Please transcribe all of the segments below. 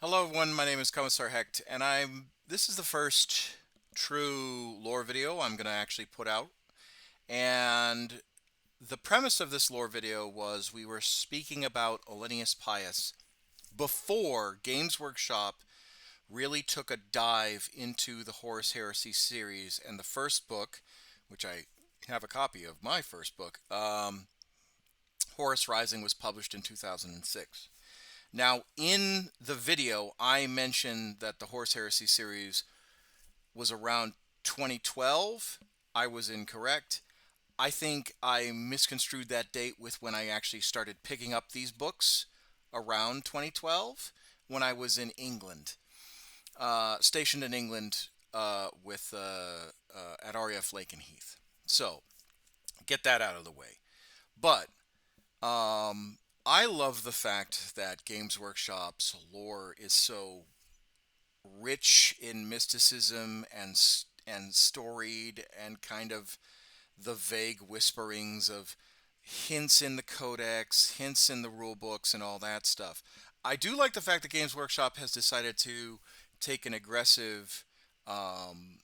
Hello everyone, my name is Commissar Hecht, and this is the first true lore video I'm going to actually put out. And the premise of this lore video was we were speaking about Ollanius Pius before Games Workshop really took a dive into the Horus Heresy series. And the first book, which I have a copy of, my first book, Horus Rising, was published in 2006. Now, in the video, I mentioned that the Horus Heresy series was around 2012. I was incorrect. I think I misconstrued that date with when I actually started picking up these books around 2012 when I was in England, stationed in England at RAF Lakenheath. So, get that out of the way. But I love the fact that Games Workshop's lore is so rich in mysticism and storied and kind of the vague whisperings of hints in the codex, hints in the rule books, and all that stuff. I do like the fact that Games Workshop has decided to take an aggressive um,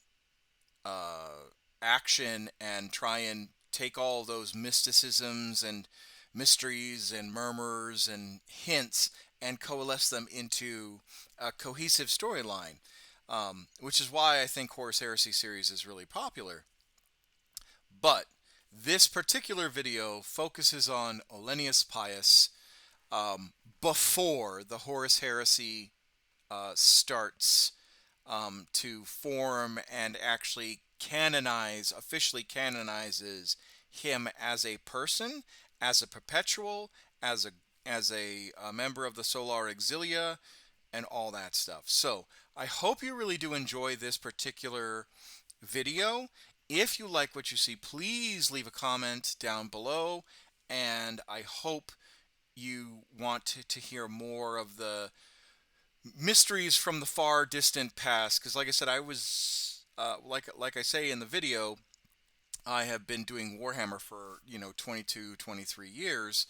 uh, action and try and take all those mysticisms and mysteries and murmurs and hints and coalesce them into a cohesive storyline, which is why I think Horus Heresy series is really popular. But this particular video focuses on Ollanius Pius before the Horus Heresy starts to form and actually officially canonizes him as a person, as a perpetual, as a member of the Solar Exilia, and all that stuff. So I hope you really do enjoy this particular video. If you like what you see, please leave a comment down below, and I hope you want to hear more of the mysteries from the far distant past. Because, like I said, I was like I say in the video, I have been doing Warhammer for 22, 23 years,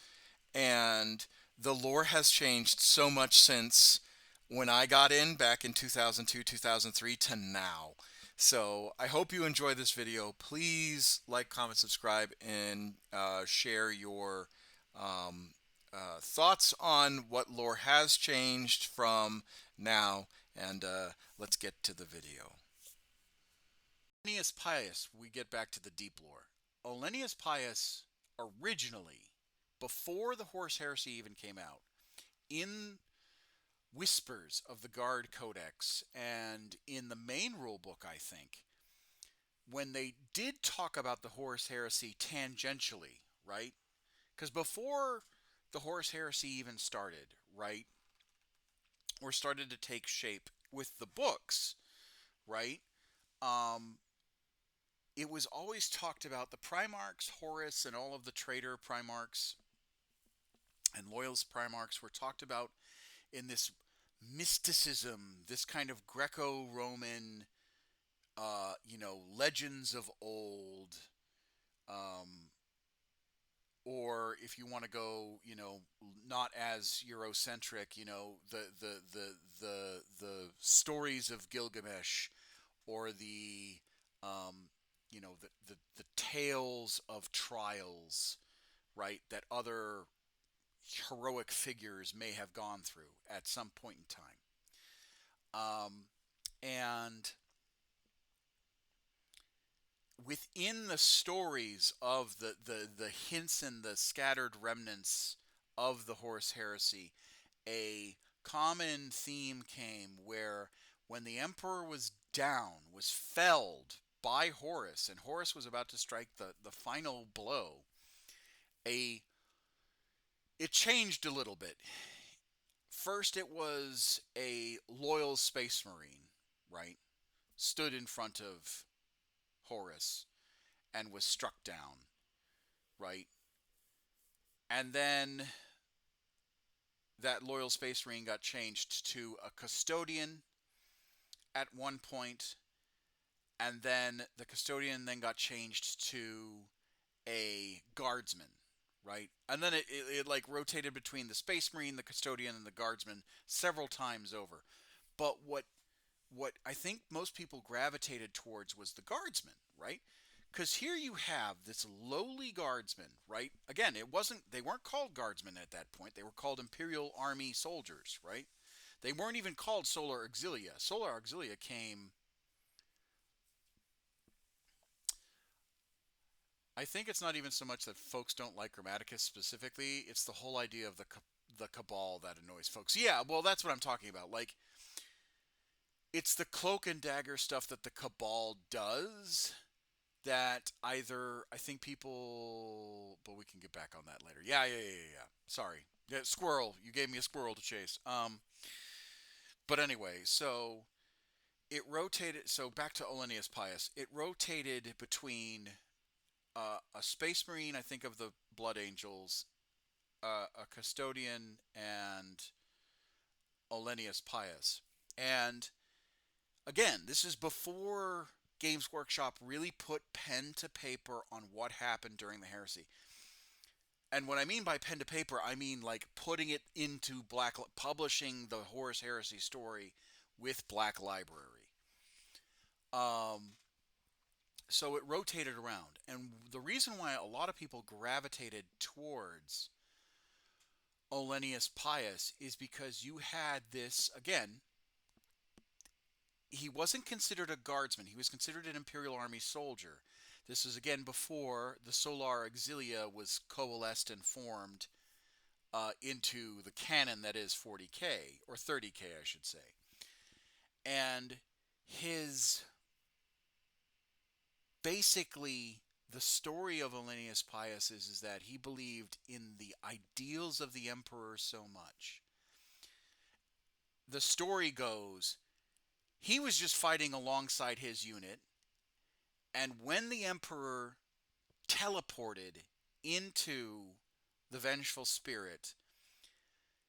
and the lore has changed so much since when I got in back in 2002, 2003 to now. So I hope you enjoy this video. Please like, comment, subscribe, and share your um, thoughts on what lore has changed from now. And let's get to the video. Ollanius Pius, we get back to the deep lore. Ollanius Pius originally, before the Horus Heresy even came out, in whispers of the Guard Codex and in the main rulebook, I think, when they did talk about the Horus Heresy tangentially, right? Because before the Horus Heresy even started, right, or started to take shape with the books, right? Um, it was always talked about the Primarchs, Horus, and all of the traitor Primarchs and Loyalist Primarchs were talked about in this mysticism, this kind of Greco-Roman, legends of old, um, or if you want to go, not as Eurocentric, the stories of Gilgamesh, or the tales of trials, right? That other heroic figures may have gone through at some point in time. And within the stories of the hints and the scattered remnants of the Horus Heresy, a common theme came where when the Emperor was down, was felled by Horus, and Horus was about to strike the final blow, it changed a little bit. First, it was a loyal space marine, right? Stood in front of Horus and was struck down, right? And then that loyal space marine got changed to a custodian at one point, and then the custodian then got changed to a guardsman, right? And then it like rotated between the Space Marine, the Custodian, and the Guardsman several times over. But what I think most people gravitated towards was the Guardsman, right? Because here you have this lowly guardsman, right? Again, they weren't called guardsmen at that point. They were called Imperial Army soldiers, right? They weren't even called Solar Auxilia. Solar Auxilia came. I think it's not even so much that folks don't like Grammaticus specifically. It's the whole idea of the cabal that annoys folks. Yeah, well, that's what I'm talking about. Like, it's the cloak and dagger stuff that the cabal does that either I think people, but we can get back on that later. Yeah. Sorry, yeah, squirrel. You gave me a squirrel to chase. But anyway, so it rotated. So back to Ollanius Pius. It rotated between a Space Marine, I think of the Blood Angels, a Custodian, and Ollanius Pius. And again, this is before Games Workshop really put pen to paper on what happened during the heresy. And what I mean by pen to paper, I mean like putting it into publishing the Horus Heresy story with Black Library. Um, so it rotated around. And the reason why a lot of people gravitated towards Ollanius Pius is because you had this, again, he wasn't considered a guardsman. He was considered an Imperial Army soldier. This is again before the Solar Auxilia was coalesced and formed into the canon that is 40K, or 30K, I should say. And his basically the story of Ollanius Pius is that he believed in the ideals of the emperor so much. The story goes he was just fighting alongside his unit, and when the emperor teleported into the vengeful spirit,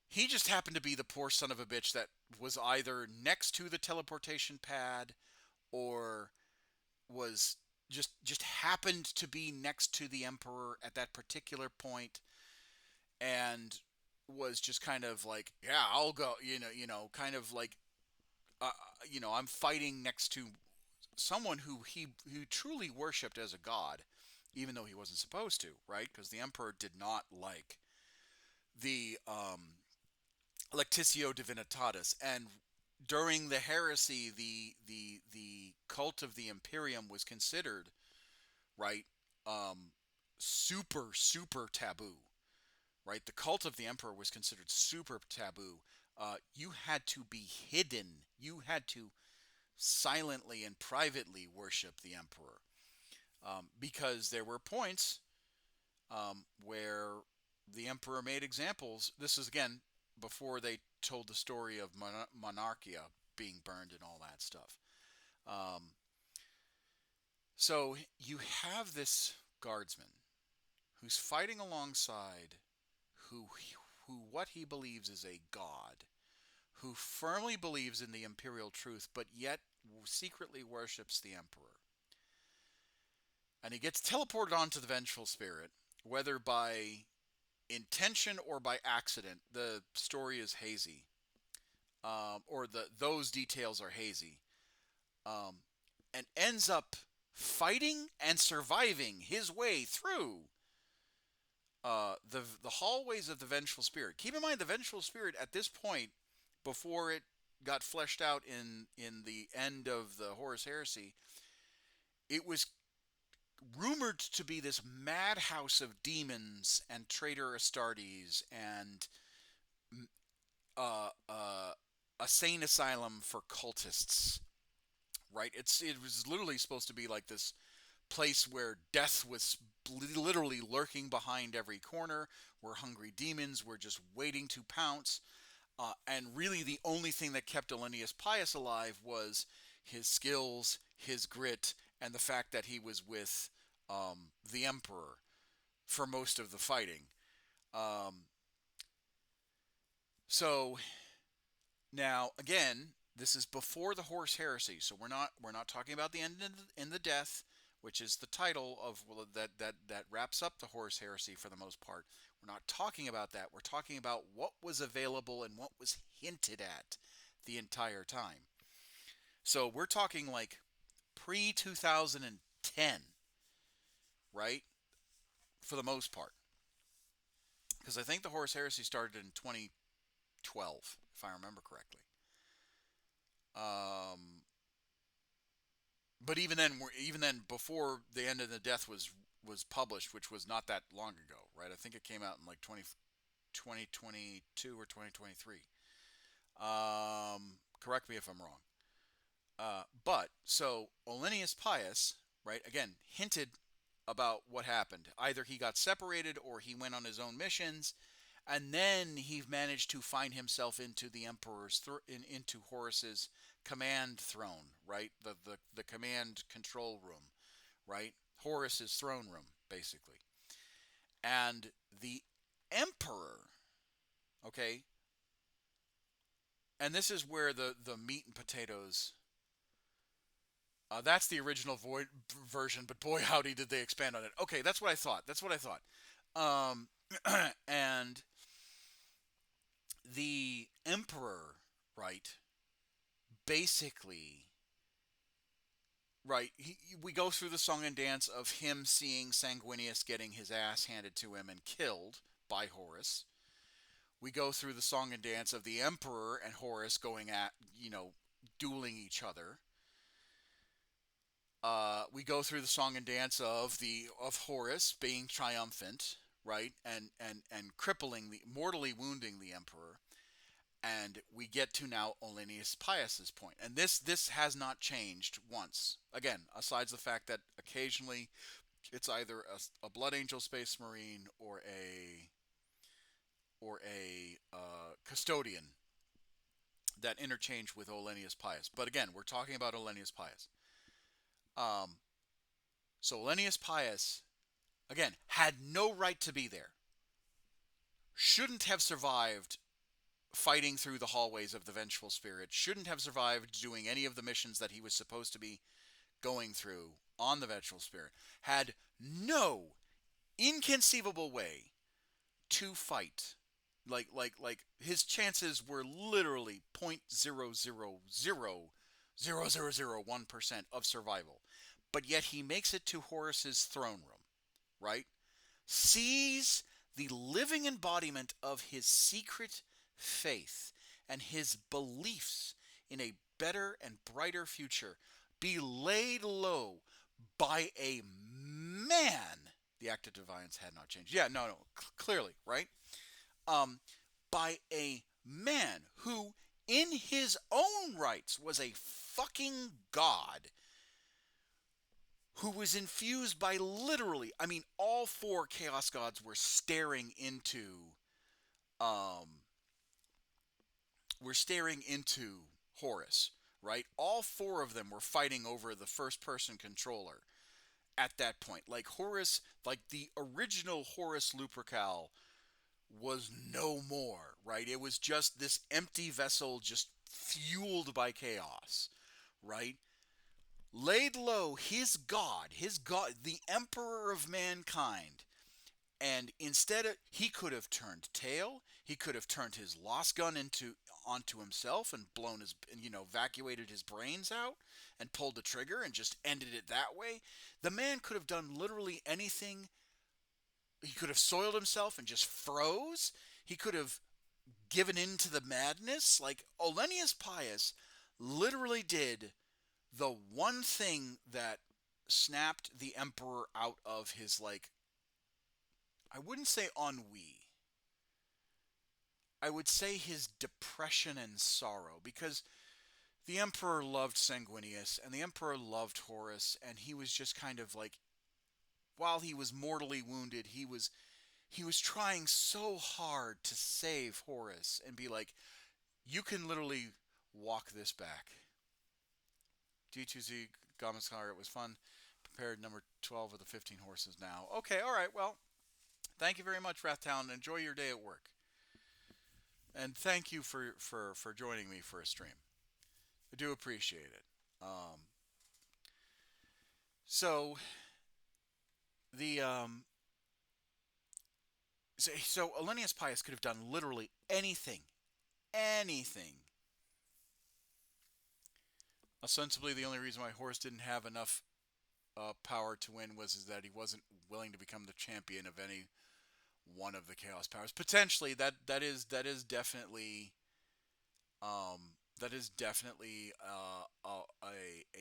he just happened to be the poor son of a bitch that was either next to the teleportation pad or was just happened to be next to the emperor at that particular point and was just kind of like, yeah, I'll go, kind of like, I'm fighting next to someone who truly worshipped as a god, even though he wasn't supposed to, right? Because the emperor did not like the Lectitio Divinitatis, and during the heresy, the cult of the Imperium was considered, right, um, super taboo, right? The cult of the emperor was considered super taboo. You had to be hidden. You had to silently and privately worship the emperor, because there were points where the emperor made examples. This is again before they told the story of monarchia being burned and all that stuff. Um, so you have this guardsman who's fighting alongside who who what he believes is a god, who firmly believes in the imperial truth, but yet secretly worships the emperor. And he gets teleported onto the vengeful spirit, whether by intention or by accident. The story is hazy, or those details are hazy, um, and ends up fighting and surviving his way through the hallways of the vengeful spirit. Keep in mind, the vengeful spirit at this point, before it got fleshed out in the end of the Horus Heresy, it was rumored to be this madhouse of demons and traitor Astartes and uh, uh, a sane asylum for cultists. Right? It was literally supposed to be like this place where death was literally lurking behind every corner, where hungry demons were just waiting to pounce. And really, the only thing that kept Ollanius Pius alive was his skills, his grit, and the fact that he was with the Emperor for most of the fighting. Um, so now, again, this is before the Horus Heresy, so we're not talking about the end in the death. which is the title of that wraps up the Horus Heresy for the most part. We're not talking about that. We're talking about what was available and what was hinted at the entire time. So we're talking like pre 2010, right? For the most part, because I think the Horus Heresy started in 2012, if I remember correctly. Um, but even then, before the End of the Death was published, which was not that long ago, right? I think it came out in like 2022 or 2023. Correct me if I'm wrong. But so Ollanius Pius, right? Again, hinted about what happened. Either he got separated or he went on his own missions, and then he managed to find himself into the into Horus's command throne, right? The command control room, right? Horus's throne room, basically. And the emperor, okay, and this is where the meat and potatoes. That's the original void version, but boy, howdy, did they expand on it. Okay, that's what I thought. That's what I thought. Um, and the emperor, right? Basically, right. We go through the song and dance of him seeing Sanguinius getting his ass handed to him and killed by Horus. We go through the song and dance of the emperor and Horus going at dueling each other. We go through the song and dance of Horus being triumphant, right, and crippling mortally wounding the emperor, and we get to now Ollanius Pius's point, and this has not changed once. Again, aside the fact that occasionally it's either a Blood Angel Space Marine or a custodian that interchange with Ollanius Pius. But again, we're talking about Ollanius Pius. Um, so Ollanius Pius, again, had no right to be there. Shouldn't have survived fighting through the hallways of the Vengeful Spirit. Shouldn't have survived doing any of the missions that he was supposed to be going through on the Vengeful Spirit. Had no inconceivable way to fight. Like his chances were literally 0.0000001% of survival. But yet he makes it to Horus's throne room, right? Sees the living embodiment of his secret faith and his beliefs in a better and brighter future be laid low by a man. The act of defiance had not changed. Yeah, no, clearly, right? By a man who, in his own rights, was a fucking god, who was infused by literally, I mean, all four chaos gods were staring into, um, Horus, right? All four of them were fighting over the first person controller at that point. Like Horus, like the original Horus Lupercal was no more, right? It was just this empty vessel just fueled by chaos, right? Laid low his god, the emperor of mankind. And instead of, he could have turned tail, he could have turned his lost gun onto himself and blown his, evacuated his brains out and pulled the trigger and just ended it that way. The man could have done literally anything. He could have soiled himself and just froze. He could have given in to the madness. Like Ollanius Pius literally did the one thing that snapped the emperor out of his, like, I wouldn't say ennui. I would say his depression and sorrow, because the emperor loved Sanguinius and the emperor loved Horus, and he was just kind of like, while he was mortally wounded, he was trying so hard to save Horus and be like, you can literally walk this back. D2Z Commissar, it was fun. Prepared number 12 of the 15 horses now. Okay, all right, well, thank you very much, Wrathtown. Enjoy your day at work. And thank you for joining me for a stream. I do appreciate it. Um, So the so Ollanius Pius could have done literally anything, anything. Ostensibly, the only reason why Horus didn't have enough power to win was is that he wasn't willing to become the champion of any one of the Chaos powers. Potentially, that is definitely a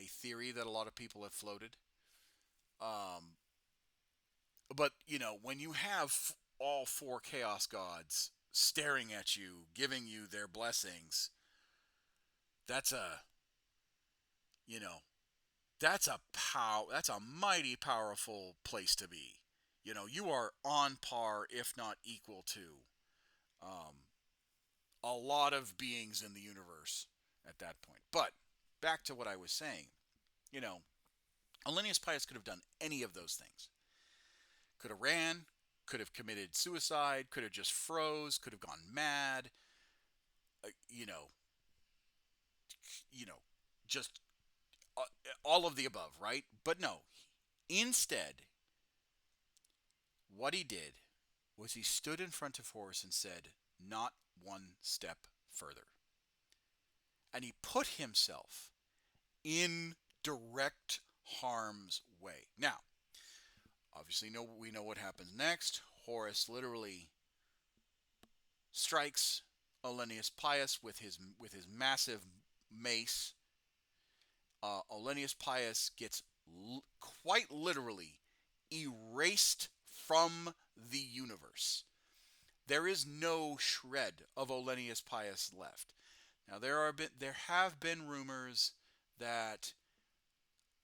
theory that a lot of people have floated. Um, but when you have all four Chaos gods staring at you, giving you their blessings, that's a you know that's a mighty powerful place to be. You are on par, if not equal to, um, a lot of beings in the universe at that point. But back to what I was saying, you know, Ollanius Pius could have done any of those things. Could have ran, could have committed suicide, could have just froze, could have gone mad, uh, you know, you know, just uh, all of the above, right? But no, instead, what he did was he stood in front of Horus and said, "Not one step further." And he put himself in direct harm's way. Now, obviously, we know what happens next. Horus literally strikes Ollanius Pius with his massive mace. Ollanius Pius gets quite literally erased from the universe. There is no shred of Ollanius Pius left. Now there have been rumors that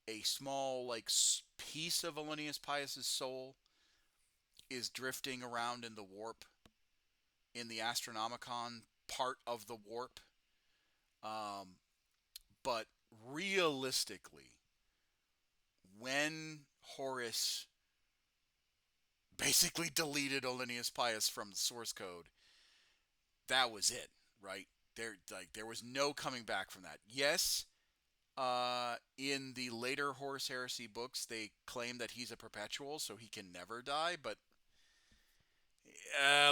a small piece of Ollanius Pius's soul is drifting around in the warp, in the Astronomicon part of the warp. Um, but realistically, when Horus basically deleted Ollanius Pius from the source code, that was it, right? There was no coming back from that. Yes, in the later Horus Heresy books, they claim that he's a perpetual, so he can never die. But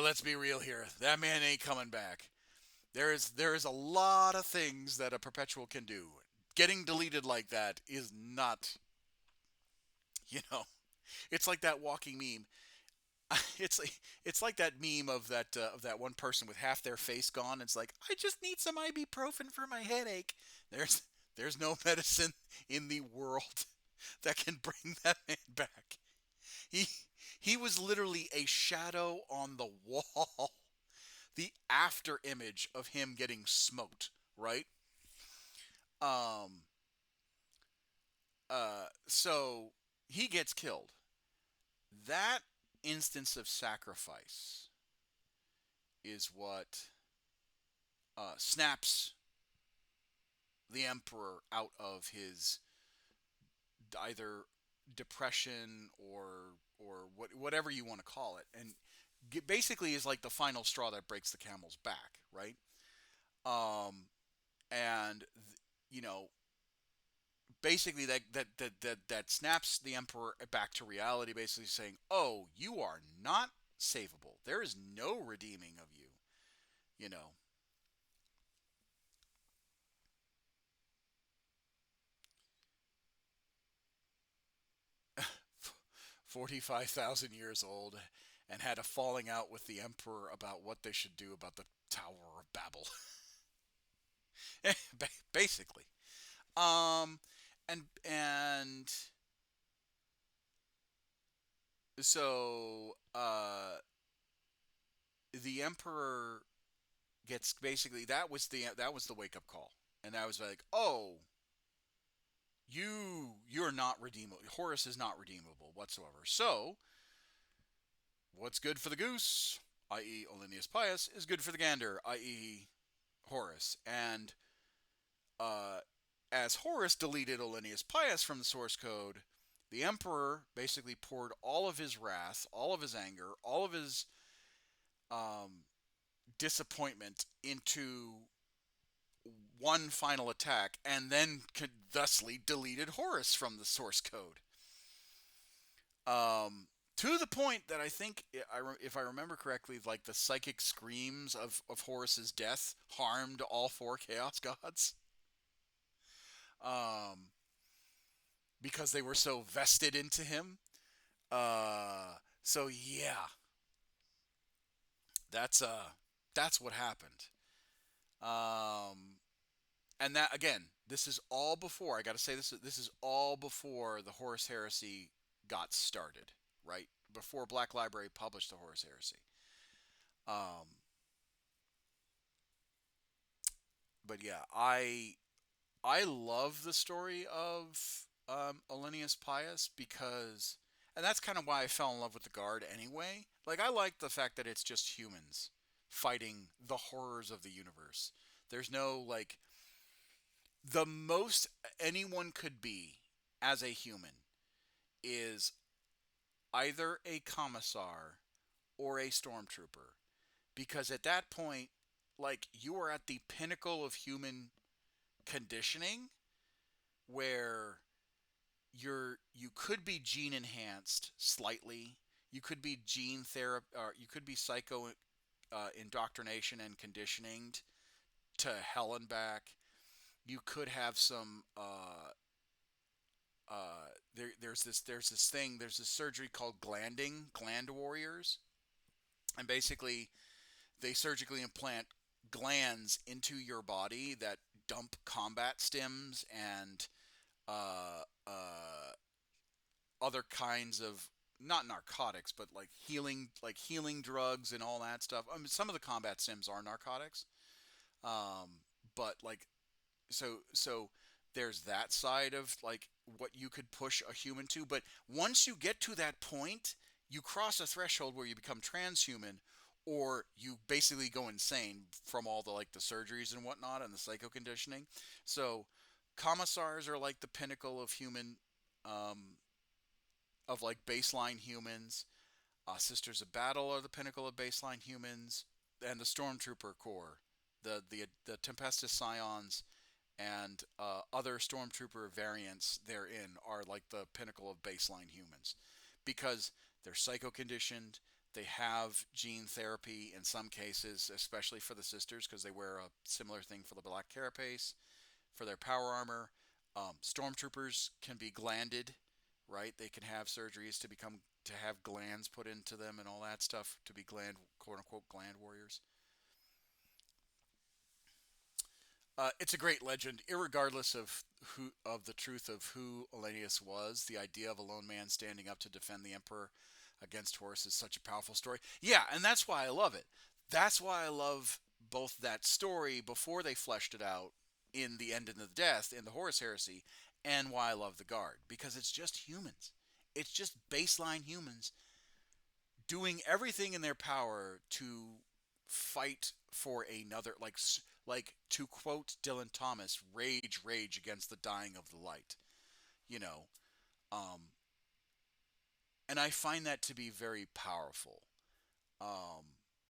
let's be real here. That man ain't coming back. There is a lot of things that a perpetual can do. Getting deleted like that is not, you know, it's like that walking meme. It's like that meme of that one person with half their face gone. It's like, I just need some ibuprofen for my headache. There's there's no medicine in the world that can bring that man back. He he was literally a shadow on the wall. The after image of him getting smoked, right? Um so he gets killed. That instance of sacrifice is what snaps the emperor out of his either depression or whatever you want to call it, and basically is like the final straw that breaks the camel's back, right? Um, and you know, basically that snaps the emperor back to reality, basically saying, "Oh, you are not savable. There is no redeeming of you." You know, 45,000 years old, and had a falling out with the emperor about what they should do about the Tower of Babel. Basically. Um, and so the emperor gets basically that was the wake up call, and I was like, oh, you're not redeemable. Horus is not redeemable whatsoever. So what's good for the goose, i.e., Ollanius Pius, is good for the gander, i.e., Horus. And uh, as Horus deleted Ollanius Pius from the source code, the Emperor basically poured all of his wrath, all of his anger, all of his um, disappointment into one final attack, and then thusly deleted Horus from the source code. To the point that I think, if I remember correctly, like the psychic screams of Horus's death harmed all four Chaos Gods, um, because they were so vested into him. So yeah, that's that's what happened. Um, and that again, this is all before. I got to say this. This is all before the Horus Heresy got started, right? Before Black Library published the Horus Heresy. Um, but yeah, I love the story of Ollanius Pius because, and that's kind of why I fell in love with the Guard anyway. Like I like the fact that it's just humans fighting the horrors of the universe. There's no like the most anyone could be as a human is either a commissar or a stormtrooper because at that point like you are at the pinnacle of human conditioning where you could be gene enhanced slightly. You could be gene therapy, or you could be psycho indoctrination and conditioning to hell and back. You could have some. There's this surgery called gland warriors, and basically they surgically implant glands into your body that dump combat stims and uh, uh, other kinds of not narcotics, but like healing drugs and all that stuff. I mean, some of the combat sims are narcotics, um, but like so there's that side of like what you could push a human to. But once you get to that point, you cross a threshold where you become transhuman, or you basically go insane from all the like the surgeries and whatnot and the psycho conditioning. So commissars are like the pinnacle of human um, of like baseline humans. Sisters of Battle are the pinnacle of baseline humans, and the Stormtrooper Corps, the Tempestus Scions, and other Stormtrooper variants therein are like the pinnacle of baseline humans, because they're psycho conditioned. They have gene therapy in some cases, especially for the sisters, because they wear a similar thing for the black carapace for their power armor. Stormtroopers can be glanded, right? They can have surgeries to have glands put into them and all that stuff to be quote unquote gland warriors. It's a great legend, irregardless of the truth of who Ollanius was. The idea of a lone man standing up to defend the emperor against Horus is such a powerful story. Yeah, and that's why I love it. That's why I love both that story before they fleshed it out in the End and the Death in the Horus Heresy, and why I love the Guard, because it's just humans. It's just baseline humans doing everything in their power to fight for another, like to quote Dylan Thomas, rage against the dying of the light, you know. um and I find that to be very powerful.